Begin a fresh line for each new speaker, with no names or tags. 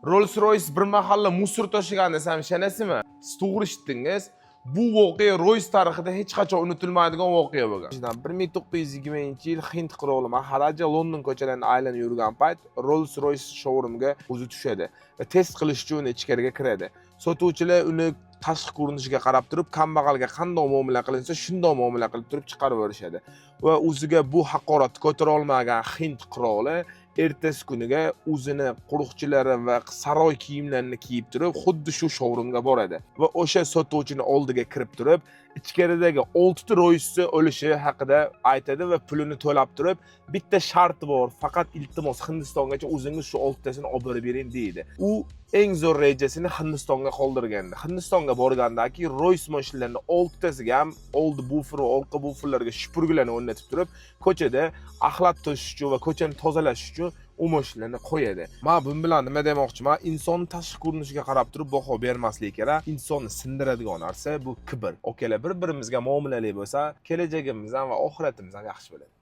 Rolls-Royce bir mahalla musor tashigan desam ishonasizmi? Siz to'g'ri eshitdingiz. Bu voqea Royce tarixida hech qachon unutilmaydigan voqea bo'lgan. 1920-yil Hind qiroli Maharaja London ko'chalarini aylanib yurgan payt Rolls-Royce showroomga o'zi tushadi va test qilish uchun uni ichkariga kiradi. Sotuvchilar uni tashqi ko'rinishiga qarab turib, kambag'alga qanday muomala qilinsa, shunday muomala qilib turib chiqarib berishadi. Va o'ziga bu haqoratni ko'tara olmagan Hind qiroli ertasi kuniga o'zini qo'riqchilari va saroy kiyimlarini kiyib turib, xuddi shu showroomga boradi va o'sha sotuvchini oldiga kirib turib, ichkaridagi 6 ta Royce o'lishi haqida aytadi va pulini to'lab turib, bitta sharti bor, faqat iltimos Hindistongacha o'zingiz shu 6 tasini olib berib bering deydi. U eng zo'r rejasini Hindistonga qoldirgandi. Hindistonga borgandaki Royce mashinalarining 6 tasiga ham old bufer va orqa buferlarga shupurgilarni o'rnatib turib, ko'chada axlat to'shish uchun va ko'chani tozalash uchun u mashinalarni qo'yadi. Men bu bilan nima demoqchiman? Inson tashqi ko'rinishiga qarab turib baho bermaslik kerak. Insonni sindiradigan narsa bu kibr. Okalar bir-birimizga muomalali bo'lsa, kelajagimiz ham va oxiratimizdan yaxshi bo'ladi.